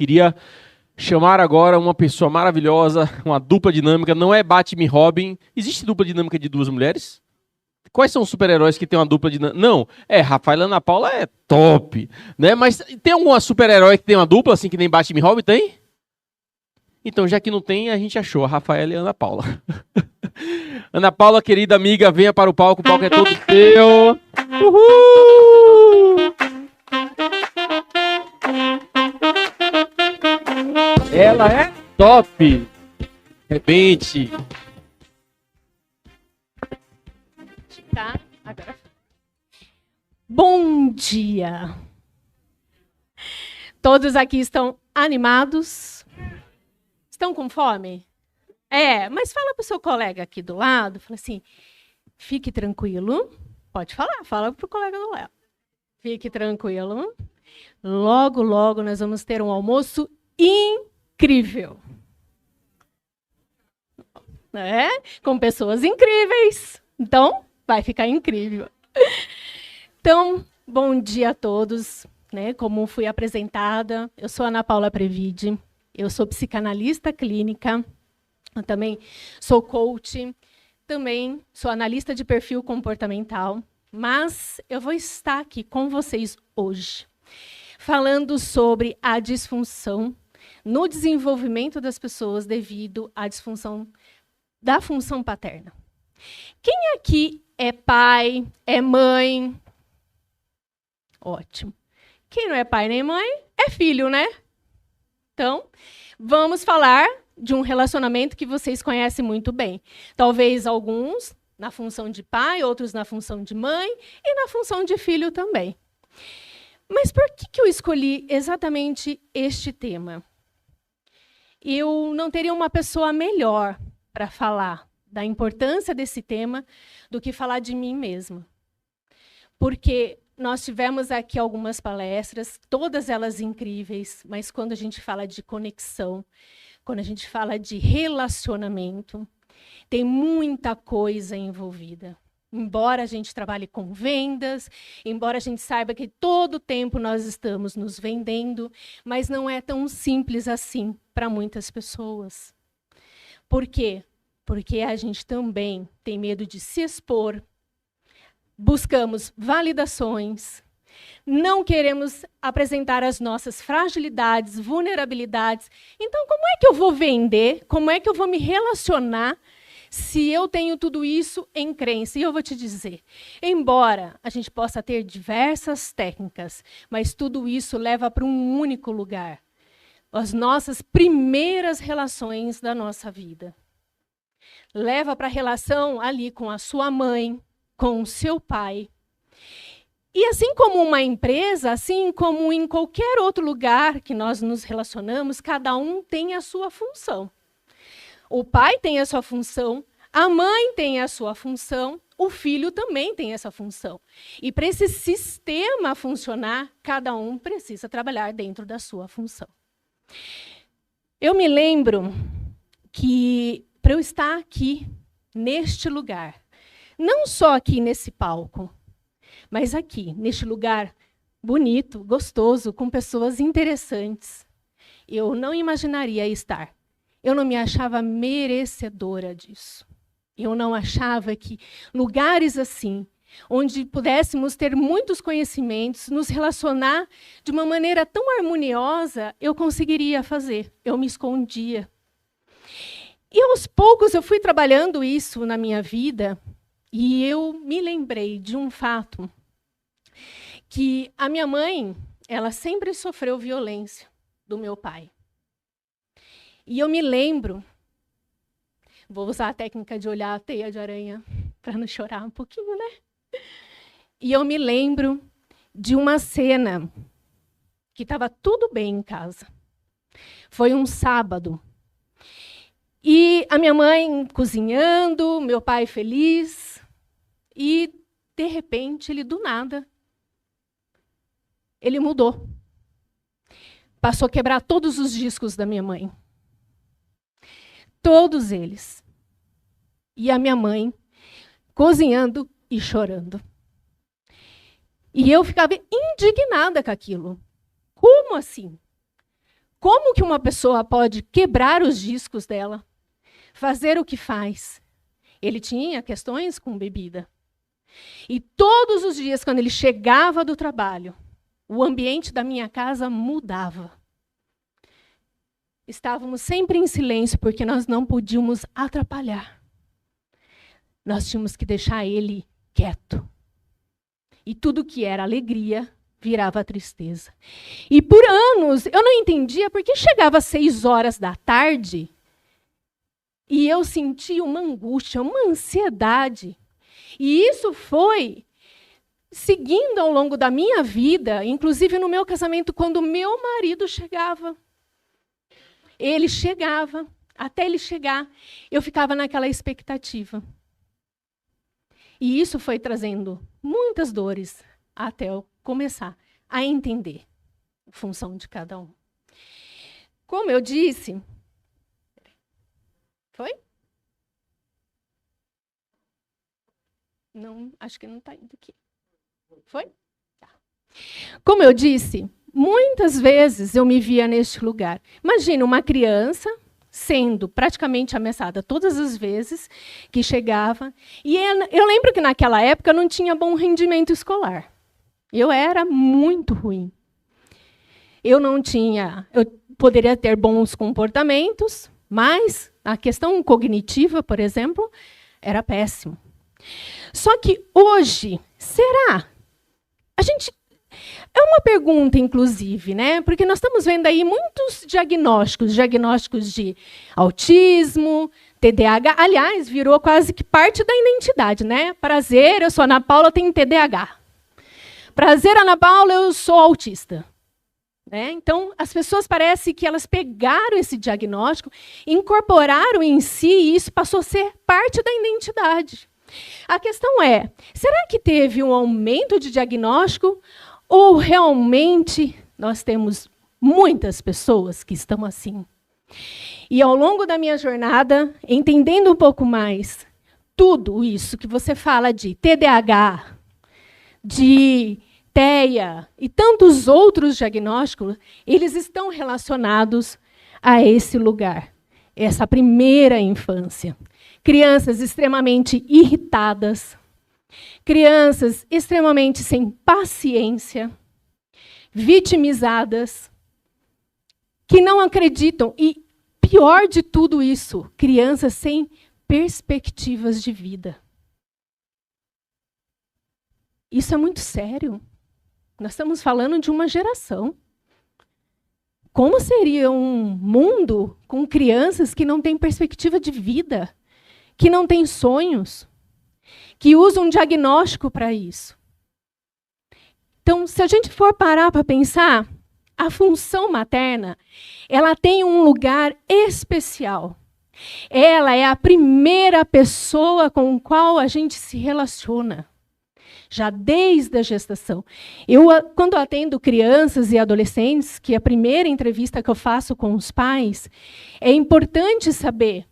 Queria chamar agora uma pessoa maravilhosa, uma dupla dinâmica. Não é Batman e Robin. Existe dupla dinâmica de duas mulheres? Quais são os super-heróis que tem uma dupla dinâmica? Não, Rafaela e Ana Paula é top, né? Mas tem alguma super-herói que tem uma dupla, assim, que nem Batman e Robin? Tem? Então, já que não tem, a gente achou a Rafaela e a Ana Paula. Ana Paula, querida amiga, venha para o palco é todo seu. Uhul! Ela é top. Repente. Tá, agora. Bom dia. Todos aqui estão animados? Estão com fome? Mas fala para o seu colega aqui do lado, fala assim, fique tranquilo. Pode falar, fala para o colega do lado. Fique tranquilo. Logo, logo nós vamos ter um almoço incrível. Com pessoas incríveis. Então, vai ficar incrível. Então, bom dia a todos. Como fui apresentada, eu sou Ana Paula Previde, eu sou psicanalista clínica, eu também sou coach, também sou analista de perfil comportamental, mas eu vou estar aqui com vocês hoje, falando sobre a disfunção no desenvolvimento das pessoas devido à disfunção da função paterna. Quem aqui é pai, é mãe? Ótimo. Quem não é pai nem mãe, é filho, né? Então, vamos falar de um relacionamento que vocês conhecem muito bem. Talvez alguns na função de pai, outros na função de mãe e na função de filho também. Mas por que eu escolhi exatamente este tema? Eu não teria uma pessoa melhor para falar da importância desse tema do que falar de mim mesma. Porque nós tivemos aqui algumas palestras, todas elas incríveis, mas quando a gente fala de conexão, quando a gente fala de relacionamento, tem muita coisa envolvida. Embora a gente trabalhe com vendas, embora a gente saiba que todo o tempo nós estamos nos vendendo, mas não é tão simples assim para muitas pessoas. Por quê? Porque a gente também tem medo de se expor, buscamos validações, não queremos apresentar as nossas fragilidades, vulnerabilidades. Então, como é que eu vou vender? Como é que eu vou me relacionar se eu tenho tudo isso em crença? E eu vou te dizer, embora a gente possa ter diversas técnicas, mas tudo isso leva para um único lugar. As nossas primeiras relações da nossa vida. Leva para a relação ali com a sua mãe, com o seu pai. E assim como uma empresa, assim como em qualquer outro lugar que nós nos relacionamos, cada um tem a sua função. O pai tem a sua função, a mãe tem a sua função, o filho também tem essa função. E para esse sistema funcionar, cada um precisa trabalhar dentro da sua função. Eu me lembro que para eu estar aqui, neste lugar, não só aqui nesse palco, mas aqui, neste lugar bonito, gostoso, com pessoas interessantes, eu não imaginaria estar. Eu não me achava merecedora disso. Eu não achava que lugares assim, onde pudéssemos ter muitos conhecimentos, nos relacionar de uma maneira tão harmoniosa, eu conseguiria fazer. Eu me escondia. E aos poucos eu fui trabalhando isso na minha vida e eu me lembrei de um fato que a minha mãe, ela sempre sofreu violência do meu pai. E eu me lembro, vou usar a técnica de olhar a teia de aranha para não chorar um pouquinho, né? E eu me lembro de uma cena que estava tudo bem em casa. Foi um sábado. E a minha mãe cozinhando, meu pai feliz. E, de repente, ele do nada, ele mudou. Passou a quebrar todos os discos da minha mãe. Todos eles. E a minha mãe cozinhando e chorando. E eu ficava indignada com aquilo. Como assim? Como que uma pessoa pode quebrar os discos dela, fazer o que faz? Ele tinha questões com bebida. E todos os dias, quando ele chegava do trabalho, o ambiente da minha casa mudava. Estávamos sempre em silêncio, porque nós não podíamos atrapalhar. Nós tínhamos que deixar ele quieto. E tudo que era alegria virava tristeza. E por anos eu não entendia porque chegava às 6 horas da tarde e eu sentia uma angústia, uma ansiedade. E isso foi seguindo ao longo da minha vida, inclusive no meu casamento, quando meu marido chegava. Ele chegava, até ele chegar, eu ficava naquela expectativa. E isso foi trazendo muitas dores até eu começar a entender a função de cada um. Como eu disse... Foi? Não, acho que não está indo aqui. Foi? Tá. Como eu disse, muitas vezes eu me via neste lugar. Imagina uma criança sendo praticamente ameaçada todas as vezes que chegava. E eu lembro que naquela época eu não tinha bom rendimento escolar. Eu era muito ruim. Eu poderia ter bons comportamentos, mas a questão cognitiva, por exemplo, era péssimo. Só que hoje, será? É uma pergunta, inclusive, né? Porque nós estamos vendo aí muitos diagnósticos de autismo, TDAH. Aliás, virou quase que parte da identidade, né? Prazer, eu sou Ana Paula, tenho TDAH. Prazer, Ana Paula, eu sou autista. Né? Então, as pessoas parece que elas pegaram esse diagnóstico, incorporaram em si e isso passou a ser parte da identidade. A questão é, será que teve um aumento de diagnóstico ou realmente nós temos muitas pessoas que estão assim? E ao longo da minha jornada, entendendo um pouco mais tudo isso que você fala de TDAH, de TEA e tantos outros diagnósticos, eles estão relacionados a esse lugar, essa primeira infância. Crianças extremamente irritadas, crianças extremamente sem paciência, vitimizadas, que não acreditam. E, pior de tudo isso, crianças sem perspectivas de vida. Isso é muito sério. Nós estamos falando de uma geração. Como seria um mundo com crianças que não têm perspectiva de vida, que não têm sonhos, que usam um diagnóstico para isso? Então, se a gente for parar para pensar, a função materna, ela tem um lugar especial. Ela é a primeira pessoa com a qual a gente se relaciona. Já desde a gestação. Quando eu atendo crianças e adolescentes, que é a primeira entrevista que eu faço com os pais, é importante saber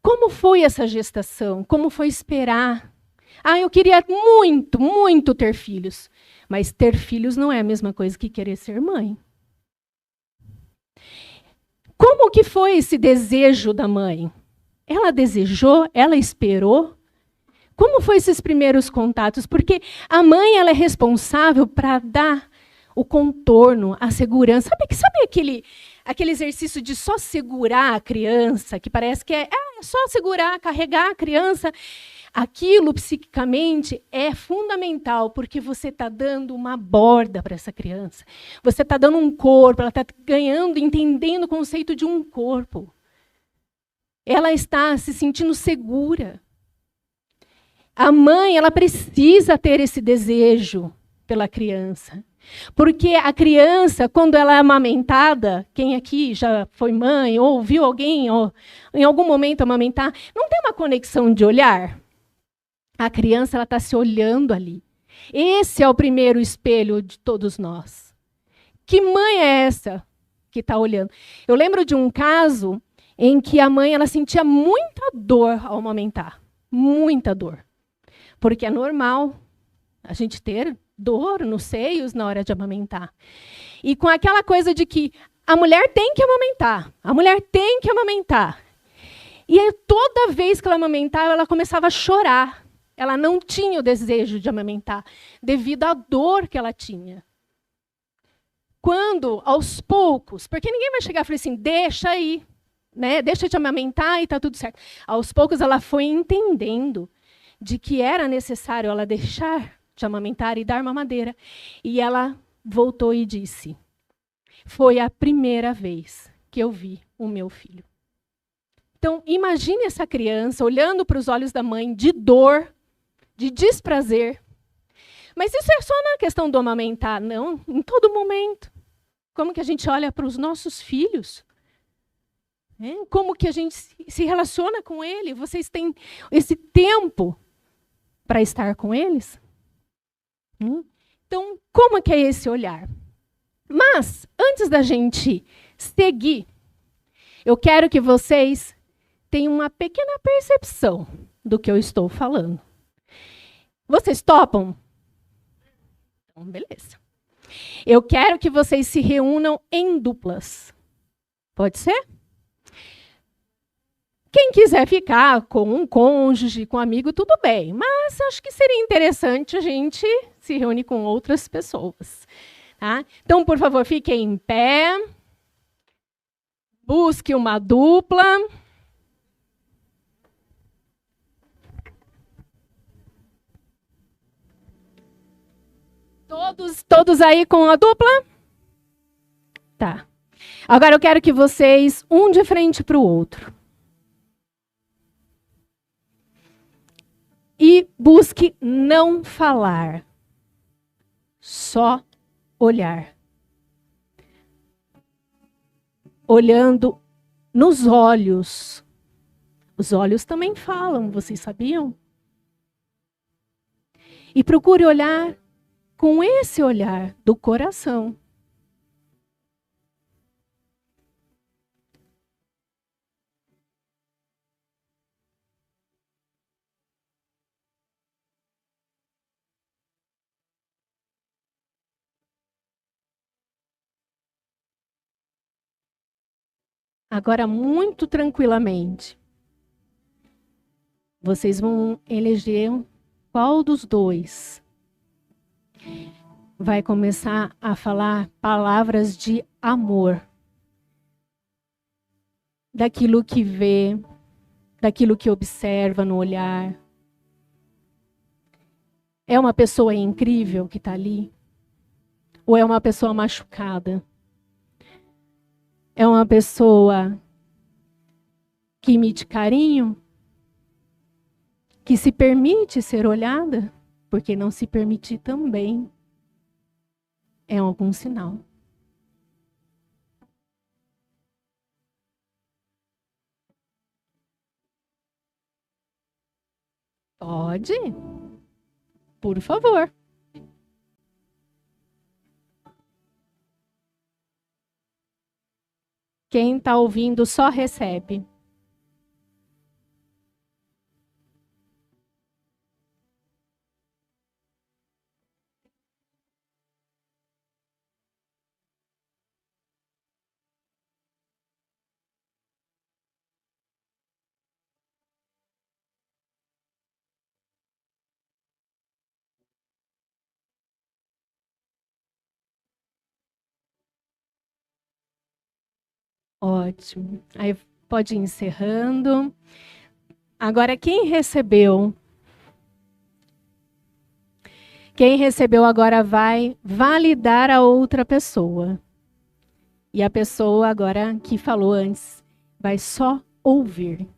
como foi essa gestação, como foi esperar. Eu queria muito, muito ter filhos. Mas ter filhos não é a mesma coisa que querer ser mãe. Como que foi esse desejo da mãe? Ela desejou, ela esperou. Como foi esses primeiros contatos? Porque a mãe ela é responsável para dar o contorno, a segurança. Sabe aquele exercício de só segurar a criança, que parece que é só segurar, carregar a criança? Aquilo, psiquicamente, é fundamental, porque você está dando uma borda para essa criança. Você está dando um corpo, ela está ganhando, entendendo o conceito de um corpo. Ela está se sentindo segura. A mãe, ela precisa ter esse desejo pela criança. Porque a criança, quando ela é amamentada, quem aqui já foi mãe ou viu alguém em algum momento amamentar, não tem uma conexão de olhar? A criança ela está se olhando ali. Esse é o primeiro espelho de todos nós. Que mãe é essa que está olhando? Eu lembro de um caso em que a mãe ela sentia muita dor ao amamentar. Muita dor. Porque é normal a gente ter dor nos seios na hora de amamentar. E com aquela coisa de que a mulher tem que amamentar. A mulher tem que amamentar. E aí, toda vez que ela amamentava, ela começava a chorar. Ela não tinha o desejo de amamentar, devido à dor que ela tinha. Quando, aos poucos, porque ninguém vai chegar e falar assim, deixa aí, né? Deixa de amamentar e está tudo certo. Aos poucos, ela foi entendendo de que era necessário ela deixar de amamentar e dar mamadeira. E ela voltou e disse, foi a primeira vez que eu vi o meu filho. Então, imagine essa criança olhando para os olhos da mãe de dor, de desprazer. Mas isso é só na questão do amamentar, não, em todo momento. Como que a gente olha para os nossos filhos? Como que a gente se relaciona com ele? Vocês têm esse tempo para estar com eles? Então, como que é esse olhar? Mas, antes da gente seguir, eu quero que vocês tenham uma pequena percepção do que eu estou falando. Vocês topam? Então, beleza. Eu quero que vocês se reúnam em duplas. Pode ser? Quem quiser ficar com um cônjuge, com um amigo, tudo bem. Mas acho que seria interessante a gente se reunir com outras pessoas. Tá? Então, por favor, fiquem em pé. Busque uma dupla. Todos aí com a dupla? Tá. Agora eu quero que vocês, um de frente para o outro. E busque não falar. Só olhar. Olhando nos olhos. Os olhos também falam, vocês sabiam? E procure olhar com esse olhar do coração. Agora, muito tranquilamente, vocês vão eleger qual dos dois vai começar a falar palavras de amor. Daquilo que vê, daquilo que observa no olhar. É uma pessoa incrível que está ali? Ou é uma pessoa machucada? É uma pessoa que emite carinho? Que se permite ser olhada? Porque não se permitir também é algum sinal. Pode? Por favor. Quem está ouvindo só recebe. Ótimo. Aí pode ir encerrando. Agora, quem recebeu? Quem recebeu agora vai validar a outra pessoa. E a pessoa agora que falou antes vai só ouvir.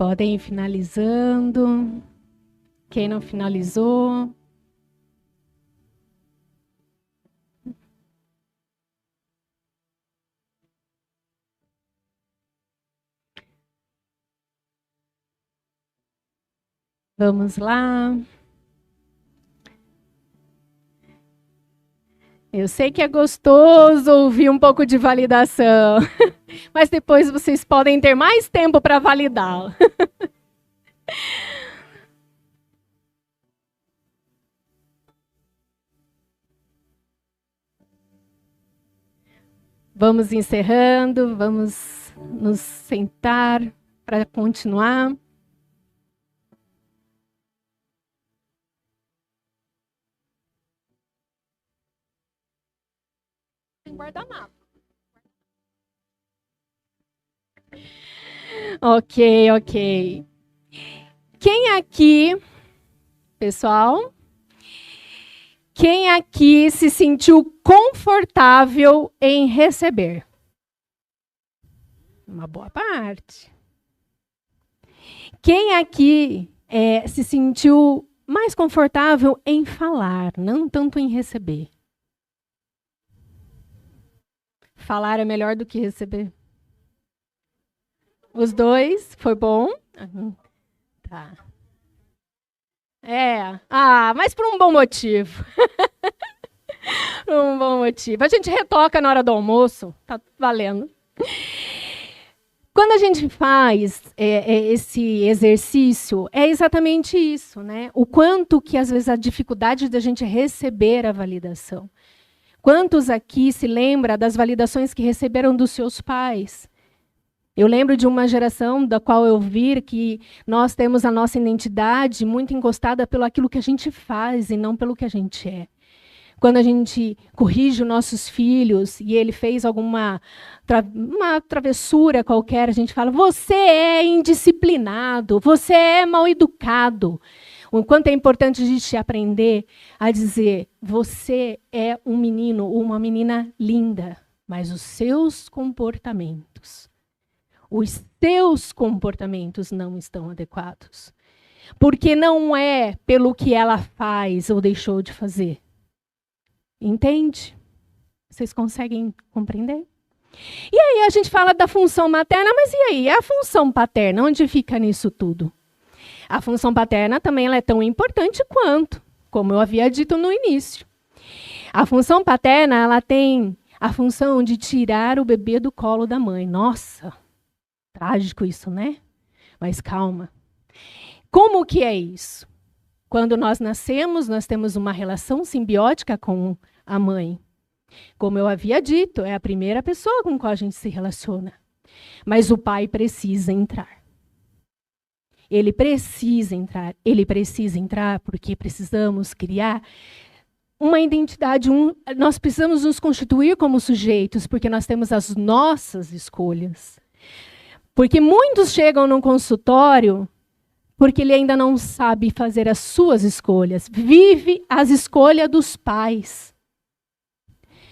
Podem ir finalizando. Quem não finalizou. Vamos lá. Eu sei que é gostoso ouvir um pouco de validação, mas depois vocês podem ter mais tempo para validá-lo. Vamos encerrando, vamos nos sentar para continuar. Tem guardanapo. Ok. Quem aqui, pessoal, quem aqui se sentiu confortável em receber? Uma boa parte. Quem aqui se sentiu mais confortável em falar, não tanto em receber? Falar é melhor do que receber? Os dois? Foi bom? Tá. Mas por um bom motivo. Por um bom motivo. A gente retoca na hora do almoço, tá valendo. Quando a gente faz esse exercício, é exatamente isso, né? O quanto que, às vezes, a dificuldade da gente receber a validação. Quantos aqui se lembram das validações que receberam dos seus pais? Eu lembro de uma geração da qual eu vi que nós temos a nossa identidade muito encostada pelo aquilo que a gente faz e não pelo que a gente é. Quando a gente corrige os nossos filhos e ele fez uma travessura qualquer, a gente fala, você é indisciplinado, você é mal educado. O quanto é importante a gente aprender a dizer, você é um menino ou uma menina linda, mas os seus comportamentos não estão adequados. Porque não é pelo que ela faz ou deixou de fazer. Entende? Vocês conseguem compreender? E aí a gente fala da função materna, mas e aí? A função paterna, onde fica nisso tudo? A função paterna também ela é tão importante quanto, como eu havia dito no início. A função paterna ela tem a função de tirar o bebê do colo da mãe. Nossa, trágico isso, né? Mas calma. Como que é isso? Quando nós nascemos, nós temos uma relação simbiótica com a mãe. Como eu havia dito, é a primeira pessoa com qual a gente se relaciona. Mas o pai precisa entrar. Ele precisa entrar porque precisamos criar uma identidade, nós precisamos nos constituir como sujeitos, porque nós temos as nossas escolhas. Porque muitos chegam num consultório porque ele ainda não sabe fazer as suas escolhas. Vive as escolhas dos pais.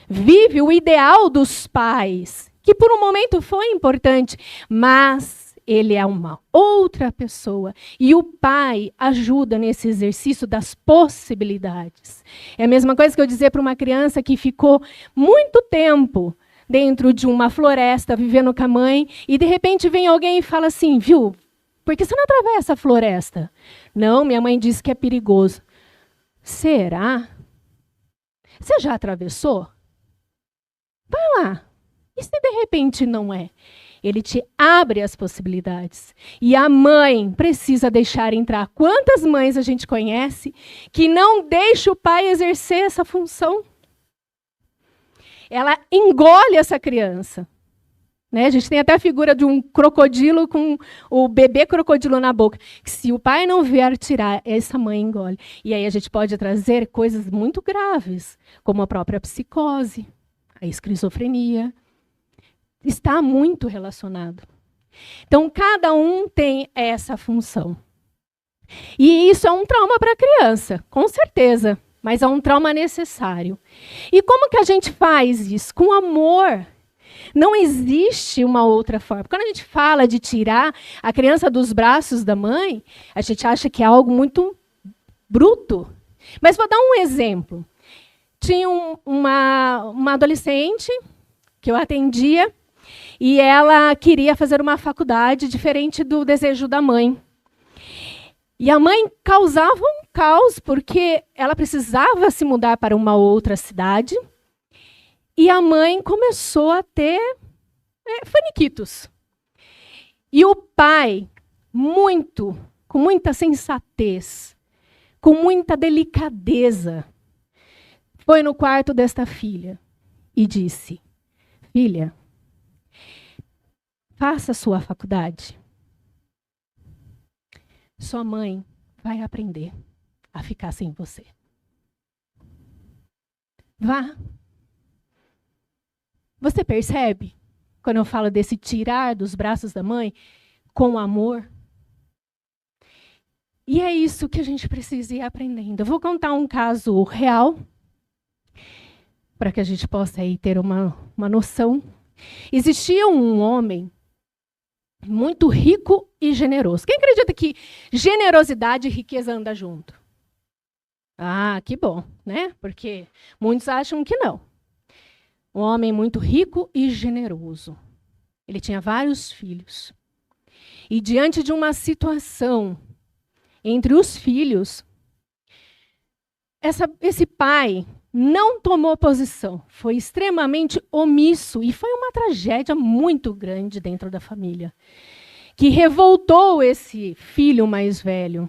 Vive o ideal dos pais, que por um momento foi importante, mas ele é uma outra pessoa. E o pai ajuda nesse exercício das possibilidades. É a mesma coisa que eu dizer para uma criança que ficou muito tempo dentro de uma floresta, vivendo com a mãe, e de repente vem alguém e fala assim, viu, por que você não atravessa a floresta? Não, minha mãe disse que é perigoso. Será? Você já atravessou? Vai lá. E se de repente não é? Ele te abre as possibilidades. E a mãe precisa deixar entrar. Quantas mães a gente conhece que não deixa o pai exercer essa função? Ela engole essa criança. Né? A gente tem até a figura de um crocodilo com o bebê crocodilo na boca. Que se o pai não vier tirar, essa mãe engole. E aí a gente pode trazer coisas muito graves, como a própria psicose, a esquizofrenia. Está muito relacionado. Então, cada um tem essa função. E isso é um trauma para a criança, com certeza, mas é um trauma necessário. E como que a gente faz isso? Com amor. Não existe uma outra forma. Quando a gente fala de tirar a criança dos braços da mãe, a gente acha que é algo muito bruto. Mas vou dar um exemplo. Tinha uma adolescente que eu atendia e ela queria fazer uma faculdade diferente do desejo da mãe. E a mãe causava um caos, porque ela precisava se mudar para uma outra cidade. E a mãe começou a ter faniquitos. E o pai, com muita sensatez, com muita delicadeza, foi no quarto desta filha e disse: filha, faça a sua faculdade. Sua mãe vai aprender a ficar sem você. Vá. Você percebe, quando eu falo desse tirar dos braços da mãe, com amor? E é isso que a gente precisa ir aprendendo. Eu vou contar um caso real, para que a gente possa aí ter uma noção. Existia um homem muito rico e generoso. Quem acredita que generosidade e riqueza andam junto? Ah, que bom, né? Porque muitos acham que não. Um homem muito rico e generoso. Ele tinha vários filhos. E diante de uma situação entre os filhos, esse pai não tomou posição, foi extremamente omisso, e foi uma tragédia muito grande dentro da família, que revoltou esse filho mais velho.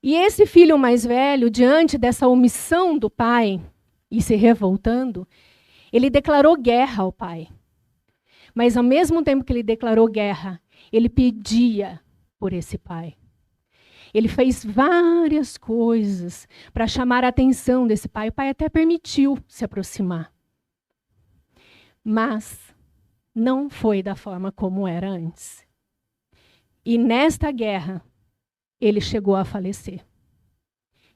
E esse filho mais velho, diante dessa omissão do pai e se revoltando, ele declarou guerra ao pai. Mas, ao mesmo tempo que ele declarou guerra, ele pedia por esse pai. Ele fez várias coisas para chamar a atenção desse pai. O pai até permitiu se aproximar. Mas não foi da forma como era antes. E nesta guerra, ele chegou a falecer.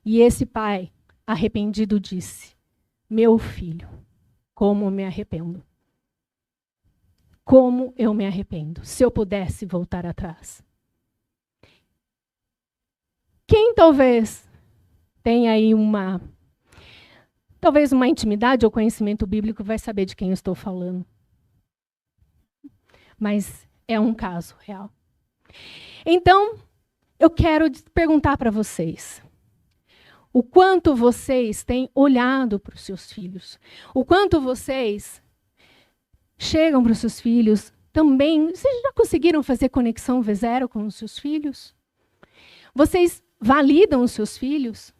E esse pai, arrependido, disse: meu filho, como me arrependo. Como eu me arrependo, se eu pudesse voltar atrás. Quem talvez tenha aí uma intimidade ou conhecimento bíblico vai saber de quem eu estou falando. Mas é um caso real. Então, eu quero perguntar para vocês: o quanto vocês têm olhado para os seus filhos? O quanto vocês chegam para os seus filhos também? Vocês já conseguiram fazer conexão V0 com os seus filhos? Vocês validam os seus filhos?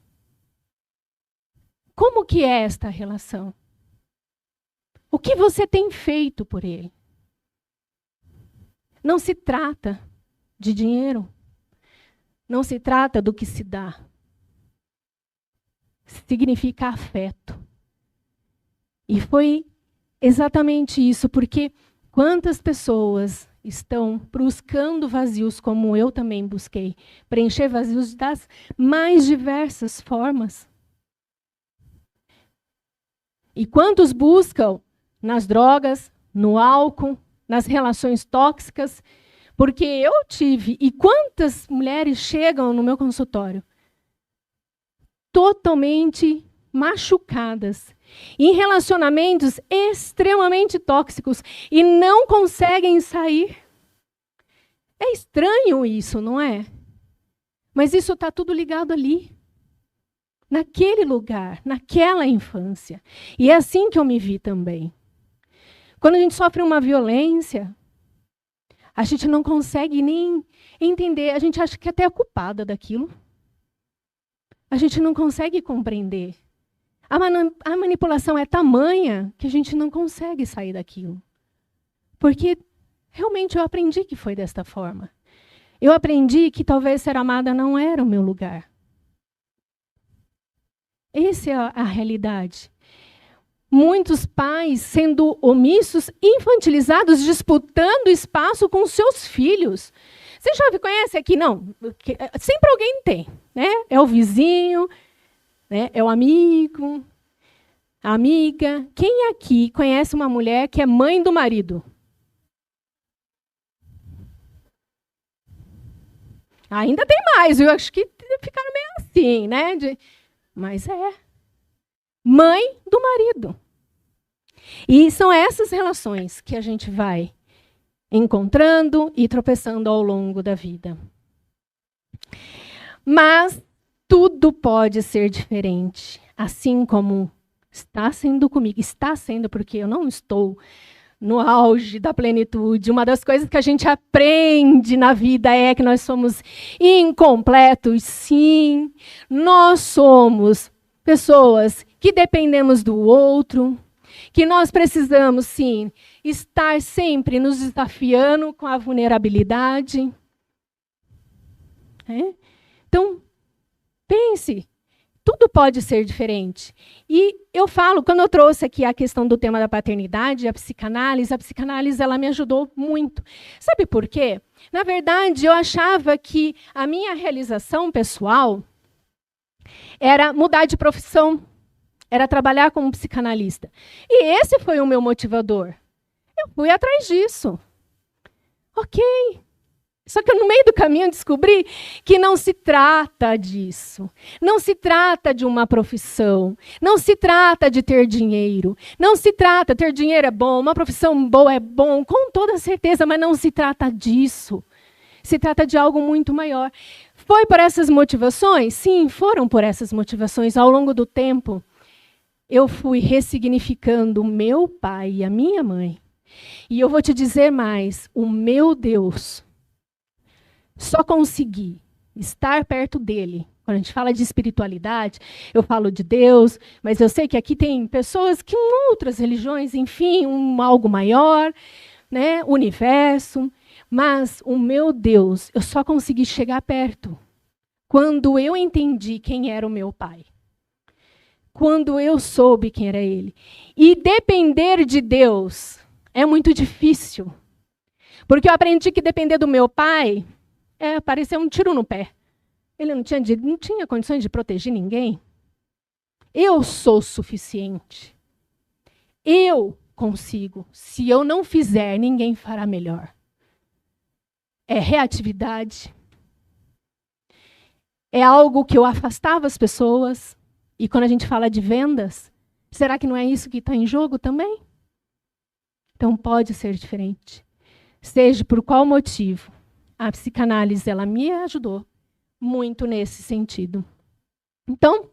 Como que é esta relação? O que você tem feito por ele? Não se trata de dinheiro. Não se trata do que se dá. Significa afeto. E foi exatamente isso, porque quantas pessoas estão buscando vazios, como eu também busquei, preencher vazios das mais diversas formas. E quantos buscam nas drogas, no álcool, nas relações tóxicas, porque eu tive, e quantas mulheres chegam no meu consultório totalmente machucadas, em relacionamentos extremamente tóxicos e não conseguem sair. É estranho isso, não é? Mas isso está tudo ligado ali, naquele lugar, naquela infância. E é assim que eu me vi também. Quando a gente sofre uma violência, a gente não consegue nem entender, a gente acha que até é culpada daquilo. A gente não consegue compreender. A manipulação é tamanha que a gente não consegue sair daquilo. Porque realmente eu aprendi que foi desta forma. Eu aprendi que talvez ser amada não era o meu lugar. Essa é a realidade. Muitos pais sendo omissos, infantilizados, disputando espaço com seus filhos. Você já conhece aqui? Não. Sempre alguém tem, né? É o vizinho, né? É o amigo. amiga. Quem aqui conhece uma mulher que é mãe do marido? Ainda tem mais, eu acho que ficaram meio assim, né? Mas é mãe do marido. E são essas relações que a gente vai encontrando e tropeçando ao longo da vida. Mas tudo pode ser diferente, assim como está sendo comigo. Está sendo porque eu não estou no auge da plenitude. Uma das coisas que a gente aprende na vida é que nós somos incompletos, sim. Nós somos pessoas que dependemos do outro, que nós precisamos, sim, estar sempre nos desafiando com a vulnerabilidade. Então, pense, tudo pode ser diferente. E eu falo, quando eu trouxe aqui a questão do tema da paternidade, a psicanálise ela me ajudou muito. Sabe por quê? Na verdade, eu achava que a minha realização pessoal era mudar de profissão, era trabalhar como psicanalista. E esse foi o meu motivador. Eu fui atrás disso. Ok. Só que no meio do caminho eu descobri que não se trata disso. Não se trata de uma profissão. Não se trata de ter dinheiro. Não se trata, ter dinheiro é bom, uma profissão boa é bom, com toda certeza, mas não se trata disso. Se trata de algo muito maior. Foi por essas motivações? Sim, foram por essas motivações. Ao longo do tempo, eu fui ressignificando o meu pai e a minha mãe. E eu vou te dizer mais, o meu Deus, só consegui estar perto dele. Quando a gente fala de espiritualidade, eu falo de Deus, mas eu sei que aqui tem pessoas que em outras religiões, enfim, algo maior, né, universo. Mas o meu Deus, eu só consegui chegar perto quando eu entendi quem era o meu pai. Quando eu soube quem era ele. E depender de Deus é muito difícil. Porque eu aprendi que depender do meu pai parecia um tiro no pé. Ele não tinha condições de proteger ninguém. Eu sou suficiente. Eu consigo. Se eu não fizer, ninguém fará melhor. É reatividade. É algo que eu afastava as pessoas. E quando a gente fala de vendas, será que não é isso que está em jogo também? Então pode ser diferente. Seja por qual motivo, a psicanálise ela me ajudou muito nesse sentido. Então,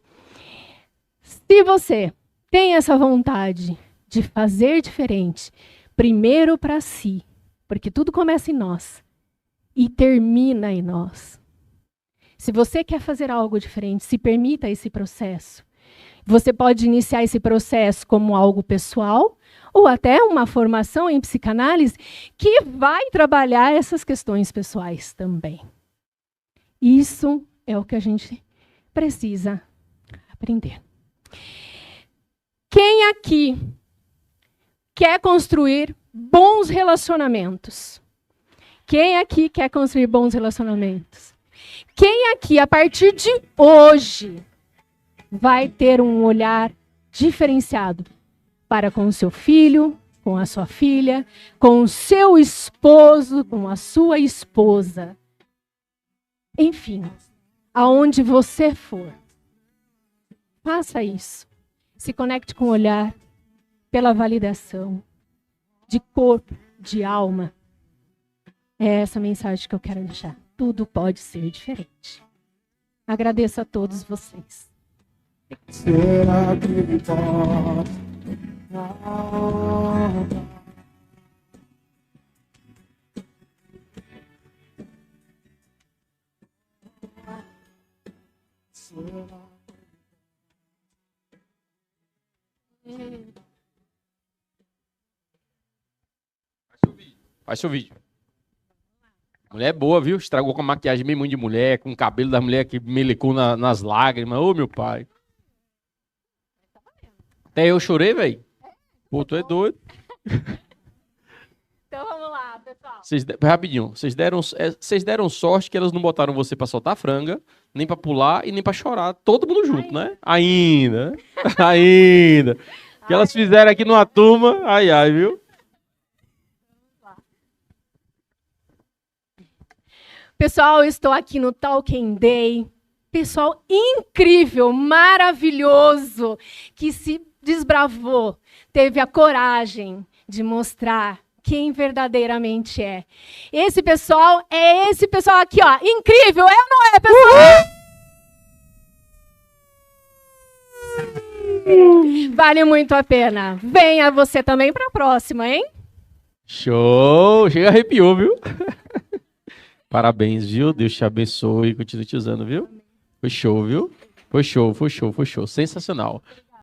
se você tem essa vontade de fazer diferente, primeiro para si, porque tudo começa em nós e termina em nós. Se você quer fazer algo diferente, se permita esse processo. Você pode iniciar esse processo como algo pessoal ou até uma formação em psicanálise que vai trabalhar essas questões pessoais também. Isso é o que a gente precisa aprender. Quem aqui quer construir bons relacionamentos? Quem aqui quer construir bons relacionamentos? Quem aqui, a partir de hoje, vai ter um olhar diferenciado para com o seu filho, com a sua filha, com o seu esposo, com a sua esposa? Enfim, aonde você for, faça isso. Se conecte com o olhar pela validação de corpo, de alma. É essa mensagem que eu quero deixar. Tudo pode ser diferente. Agradeço a todos vocês. Será que ele pode? Faz seu vídeo. Mulher é boa, viu? Estragou com a maquiagem bem muito de mulher, com o cabelo da mulher que melecou nas lágrimas. Ô, meu pai. Até eu chorei, velho. Pô, tu é doido. Então vamos lá, pessoal. Rapidinho, vocês deram sorte que elas não botaram você pra soltar franga, nem pra pular e nem pra chorar, todo mundo junto, né? Ainda. Ainda. O que elas fizeram aqui numa turma, ai, ai, viu? Pessoal, eu estou aqui no Talking Day. Pessoal incrível, maravilhoso, que se desbravou, teve a coragem de mostrar quem verdadeiramente é. Esse pessoal é esse pessoal aqui, ó, incrível, é ou não é, pessoal? Vale muito a pena. Venha você também para a próxima, hein? Show! Chega, arrepiou, viu? Parabéns, viu? Deus te abençoe e continue te usando, viu? Foi show, viu? Foi show. Sensacional.